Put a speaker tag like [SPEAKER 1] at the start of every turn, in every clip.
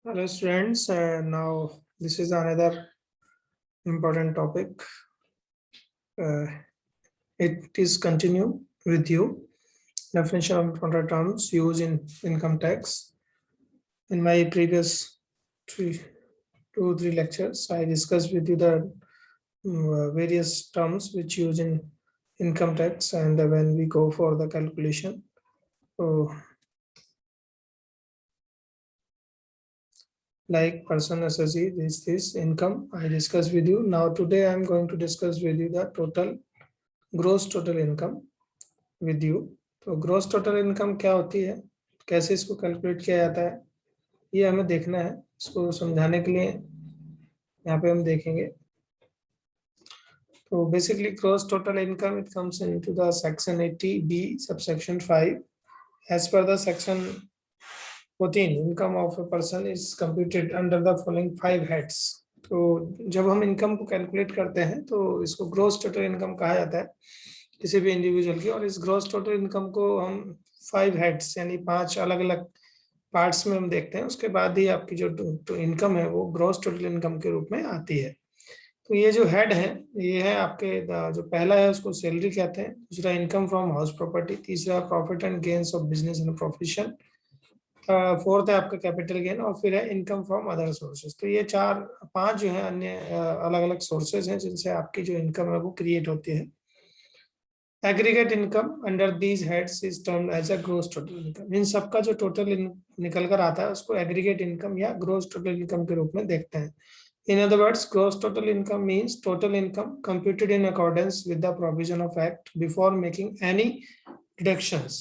[SPEAKER 1] Hello students, now this is another important topic. Uh, it is continue with you. Definition of important terms used in income tax. In my previous three, 2 3 lectures, I discussed with you the various terms which use in income tax, and when we go for the calculation. So, like person associate this income I discussed with you. Now today I am going to discuss with you the gross total income with you. तो gross total income क्या होती है, कैसे इसको calculate किया जाता है, ये हमें देखना है। इसको समझाने के लिए यहाँ पे हम देखेंगे। तो basically gross total income it comes into the section 80B subsection 5 as per the section 14 income of a person is computed under the following 5 heads. तो जब हम इनकम को कैलकुलेट करते हैं तो इसको ग्रॉस टोटल इनकम कहा जाता है किसी भी इंडिविजुअल की। और इस ग्रॉस टोटल इनकम को हम 5 हेड्स यानी 5 अलग अलग पार्ट्स में हम देखते हैं, उसके बाद ही आपकी जो इनकम है वो ग्रॉस टोटल इनकम के रूप में आती है। तो ये जो हेड है ये है आपके जो पहला है उसको सैलरी कहते हैं, दूसरा इनकम फ्रॉम हाउस प्रॉपर्टी, तीसरा profit and gains of business and profession, fourth है आपका कैपिटल गेन, और फिर है इनकम फ्रॉम अदर सोर्सेज। तो ये 4 5 जो है अन्य अलग अलग सोर्सेज हैं जिनसे आपकी जो इनकम है वो क्रिएट होती है। Aggregate income under these heads is termed as a gross total income. इन सबका जो टोटल निकल कर आता है उसको एग्रीगेट इनकम या ग्रॉस टोटल इनकम के रूप में देखते हैं। In other words, gross total income means total income computed in accordance with the provision of Act before making any deductions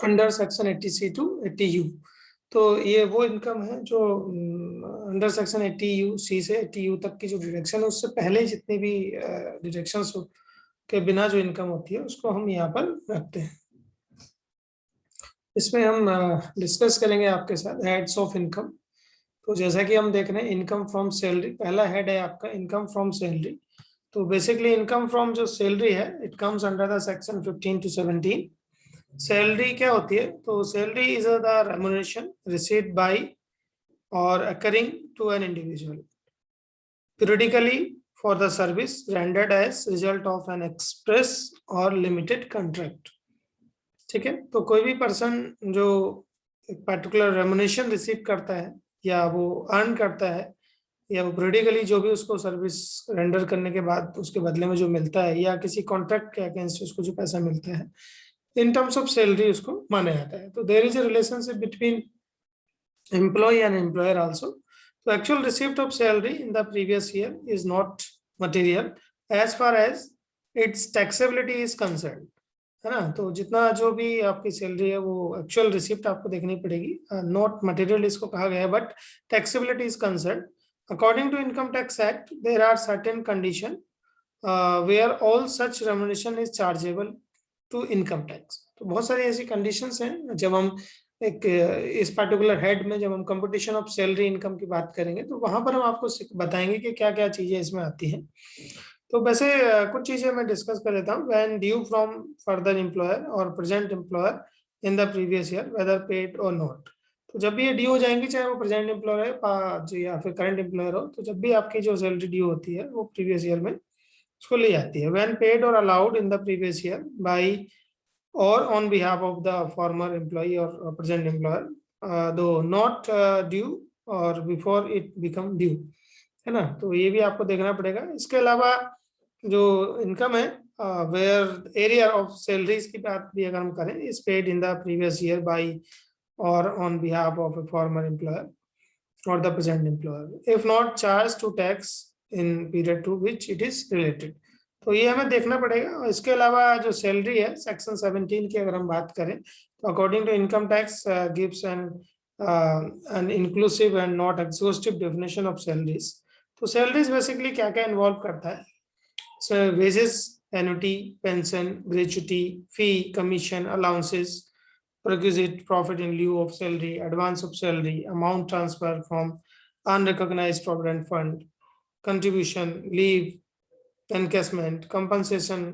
[SPEAKER 1] under section 80C to 80U। तो ये वो income है जो अंडर सेक्शन 80C से 80U तक की जो deduction है उससे पहले जितनी भी डिडक्शंस के बिना जो इनकम होती है उसको हम यहाँ पर रखते हैं। इसमें हम डिस्कस करेंगे आपके साथ हेड्स ऑफ इनकम। तो जैसा कि हम देख रहे हैं इनकम फ्रॉम सैलरी पहला हेड है आपका इनकम फ्रॉम सैलरी। तो बेसिकली इनकम फ्रॉम जो सैलरी है it comes under the section 15 to 17। Salary क्या होती है, तो salary is the remuneration received by or accruing to an individual periodically for the service rendered as result of an express or limited contract। ठीक है, तो कोई भी person जो एक पर्टिकुलर रेम्युनरेशन रिसीव करता है या वो अर्न करता है या वो पीरियडिकली जो भी उसको सर्विस रेंडर करने के बाद उसके बदले में जो मिलता है या किसी कॉन्ट्रैक्ट के अगेंस्ट उसको जो पैसा मिलता है इन टर्म्स ऑफ सैलरी उसको माना जाता है। तो there is a relationship between employee and employer also. तो actual receipt of salary in the previous year is not material as far as its taxability is concern, है ना। तो जितना जो भी आपकी सैलरी है वो एक्चुअल रिसिप्ट आपको देखनी पड़ेगी, नॉट मटेरियल इसको कहा गया है, but taxability is concern. According to income tax act there are certain condition where all such remuneration is chargeable to income tax. तो बहुत सारी ऐसी कंडीशंस हैं। जब हम एक इस पर्टिकुलर हेड में जब हम कंपटीशन ऑफ सैलरी इनकम की बात करेंगे तो वहां पर हम आपको बताएंगे कि क्या क्या चीजें इसमें आती हैं। तो वैसे कुछ चीजें मैं डिस्कस कर लेता हूँ। When due from further employer or present employer in the previous year whether paid or not. तो जब भी ये ड्यू हो जाएंगी चाहे वो प्रेजेंट एम्प्लॉयर है या फिर करंट एम्प्लॉयर हो, तो जब भी आपकी जो सैलरी ड्यू होती है वो प्रीवियस ईयर में उसको ले जाती है। When paid or allowed in the previous year by or on behalf of the former employee or present employer though not due or before it become due, है ना। तो ये भी आपको देखना पड़ेगा। इसके अलावा जो इनकम है वेयर एरिया ऑफ सैलरीज की बात भी अगर हम करें is paid in the previous year by or on behalf of a former employer or the present employer if not charge to tax in period to which it is related. तो ये हमें देखना पड़ेगा। और इसके अलावा जो सैलरी है सेक्शन 17 की अगर हम बात करें तो according to income tax gives an inclusive and not exhaustive definition of salaries. तो सैलरीज बेसिकली क्या क्या इन्वॉल्व करता है, so wages, annuity, pension, gratuity, fee, commission, allowances, perquisite, profit in lieu of salary, advance of salary, amount transfer from unrecognized provident fund, contribution, leave, encashment, compensation,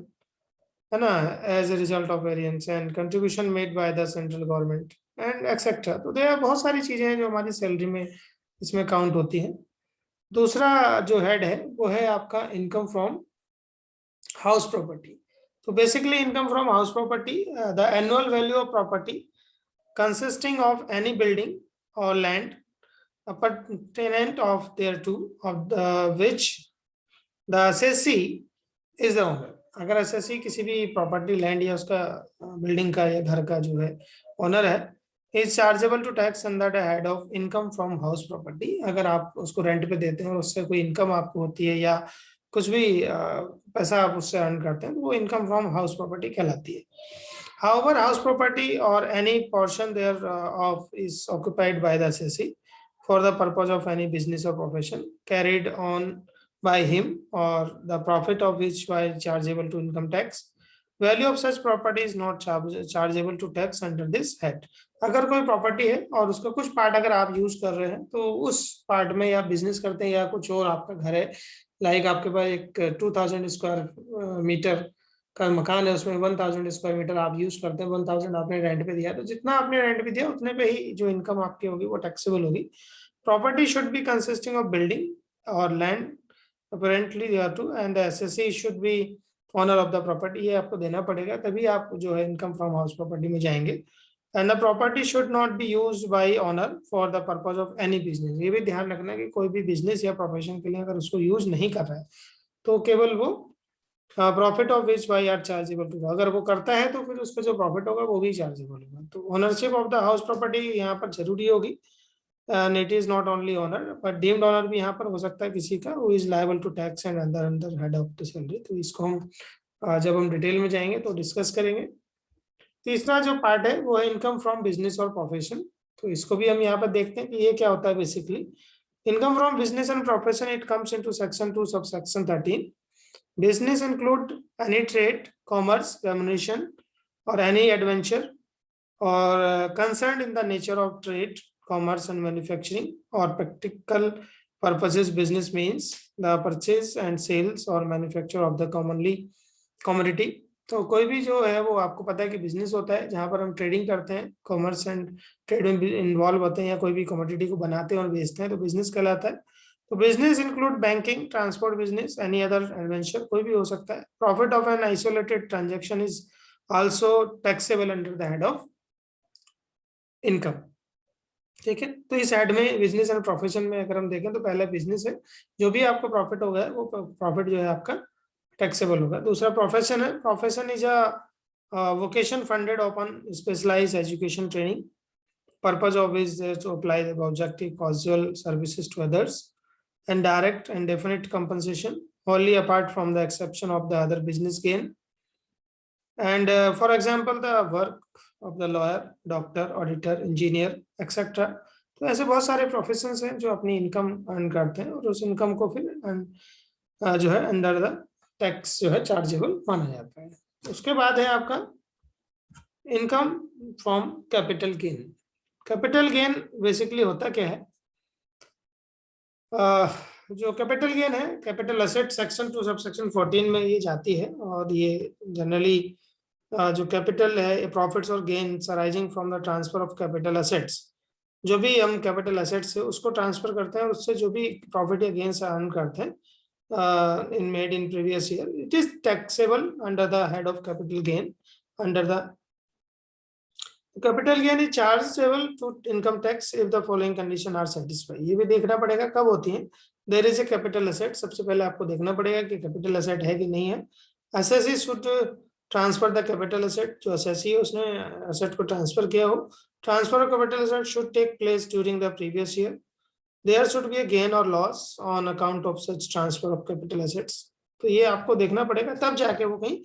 [SPEAKER 1] है ना, as a result of variance and contribution made by the central government and etcetera. तो there बहुत सारी चीजें हैं जो हमारी salary में इसमें काउंट होती है। दूसरा जो हेड है वो है आपका इनकम फ्रॉम हाउस प्रॉपर्टी। तो basically income from house property, the annual value of property consisting of any building or land pertinent of thereto of the which the assessee is the owner। अगर SSC किसी भी property land या उसका building का या घर का जो है ओनर है, is chargeable to tax under the head of income from house property. अगर आप उसको रेंट पे देते हैं और उससे कोई इनकम आपको होती है या कुछ भी पैसा आप उससे अर्न करते हैं तो वो इनकम फ्रॉम हाउस प्रॉपर्टी कहलाती है। However, house property or any portion thereof is occupied by the assessee for the purpose of any business or profession carried on by him or the profit of which was chargeable to income tax. Value of such property is not chargeable to tax under this head। अगर कोई property है और उसका कुछ part अगर आप use कर रहे हैं तो उस पार्ट में या बिजनेस करते हैं या कुछ और आपका घर है, लाइक आपके पास एक 2000 स्क्वायर मीटर का मकान है, उसमें 1000 स्क्वायर मीटर आप यूज करते हैं, 1000 आपने रेंट पे दिया, तो जितना आपने रेंट पे दिया उतने पे ही जो इनकम आपकी होगी वो टैक्सेबल होगी। Property should be consisting of building or land apparently to and the assessee should be owner of the property. ये आपको देना पड़ेगा तभी आप जो है इनकम फ्रॉम हाउस प्रॉपर्टी में जाएंगे। And the property should not be used by owner for the purpose of any business. ये भी ध्यान रखना कि कोई भी बिजनेस या प्रोफेशन के लिए अगर उसको यूज नहीं कर रहा है तो केवल वो profit of which by are chargeable to. अगर वो करता है तो फिर उसका जो प्रॉफिट होगा वो भी चार्जेबल होगा। तो ownership of the house property यहाँ पर जरूरी होगी। And it is not only owner but deemed owner भी यहाँ पर हो सकता है किसी का, वो is liable to tax and under under head of the salary. तो इसको हम जब हम डिटेल में जाएंगे तो डिस्कस करेंगे। तीसरा जो पार्ट है वो है इनकम फ्रॉम बिजनेस और प्रोफेशन। तो इसको भी हम यहाँ पर देखते हैं कि ये क्या होता है। Basically income from business and profession it comes into section 2 sub section 13। Business include any trade, commerce, remuneration, or any adventure or concerned in the nature of trade, commerce, and manufacturing or practical purposes. Business means the purchase and sales or manufacture of the commonly commodity। तो कोई भी जो है वो आपको पता है कि बिजनेस होता है जहां पर हम ट्रेडिंग करते हैं, कॉमर्स एंड ट्रेड में इन्वॉल्व होते हैं या कोई भी कमोडिटी को बनाते हैं और बेचते हैं तो बिजनेस कहलाता है। तो business include banking, transport business, any other adventure, कोई भी हो सकता है। Profit of an isolated transaction is also taxable under the head of income. ठीक है, तो इस हेड में बिजनेस एंड प्रोफेशन में अगर हम देखें तो पहला बिजनेस है, जो भी आपको प्रॉफिट होगा वो प्रॉफिट जो है आपका टैक्सेबल होगा। दूसरा प्रोफेशन है। Profession is a vocation funded upon specialised education training, purpose of is to apply the objective casual services to others and direct and definite compensation wholly apart from the exception of the other business gain and for example the work of the lawyer, doctor, auditor, engineer, etc। तो ऐसे बहुत सारे professions हैं जो अपनी income earn करते हैं और उस इनकम को फिर जो है अंडर द टैक्स जो है चार्जेबल माना जाता है। उसके बाद है आपका income from capital gain. Capital gain basically होता क्या है? जो कैपिटल गेन है, capital asset section 2 sub section 14 में ये जाती है और ये जनरली जो कैपिटल है प्रॉफिट्स और gains arising from the transfer of capital assets. जो भी हम कैपिटल एसेट्स है उसको ट्रांसफर करते हैं और उससे जो भी प्रॉफिट या गेन्स अर्न करते हैं in made in previous year, it is taxable under the head of capital gain under the capital gain is chargeable to income tax if the following condition are satisfy. ये भी देखना पड़ेगा कब होती है। There is a capital asset, सबसे पहले आपको देखना पड़ेगा कि कैपिटल एसेट है कि नहीं है। Assessee should transfer the capital asset. जो एसएससी है उसने एसेट को ट्रांसफर किया हो। Transfer of capital asset should take place during the previous year. There should be a gain or loss on account of such transfer of capital assets. तो ये आपको देखना पड़ेगा, तब जाके वो कहीं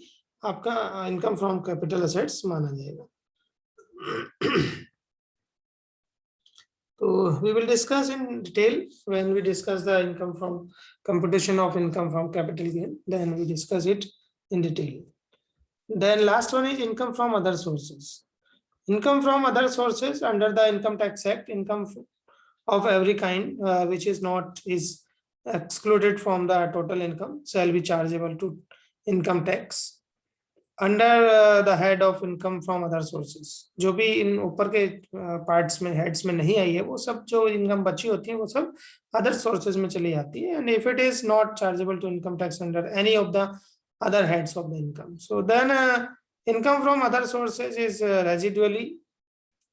[SPEAKER 1] आपका इनकम फ्रॉम कैपिटल एसेट्स माना जाएगा। So we will discuss in detail when we discuss the income from computation of income from capital gain, then we discuss it in detail. Then last one is income from other sources. Income from other sources under the Income Tax Act, income of every kind which is not is excluded from the total income shall be chargeable to income tax. Under the head of income from other sources, जो भी इन ऊपर के parts में heads में नहीं आई है वो सब जो इनकम बची होती है वो सब अदर सोर्सेज में चली जाती है. And if it is not chargeable to income tax under any of the other heads of the income, so then income from other sources is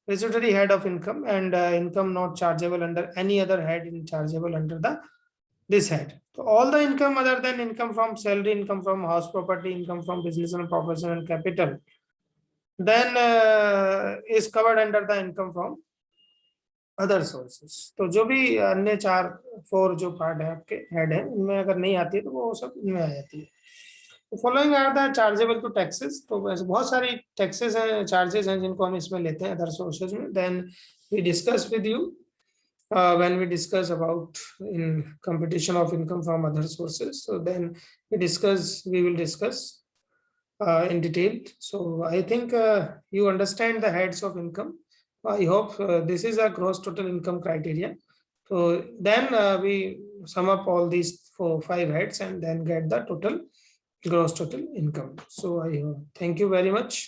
[SPEAKER 1] residuary head of income, and income not chargeable under any other head in chargeable under the this head. So all the income other than income from salary, income from house property, income from business and profession and capital, then is covered under the income from other sources. तो जो भी अन्य 4 जो part है आपके head है उनमें अगर नहीं आती है तो वो सब इनमें आ जाती है. तो following are the chargeable to taxes. तो वैसे बहुत सारी टैक्सेस हैं, चार्जेस हैं जिनको हम इसमें लेते हैं अदर सोर्सेज में. Then we discuss with you when we discuss about in competition of income from other sources. So then we will discuss in detail. So I think you understand the heads of income. I hope this is a gross total income criteria. So then we sum up all these 5 heads and then get the total gross total income. So I thank you very much.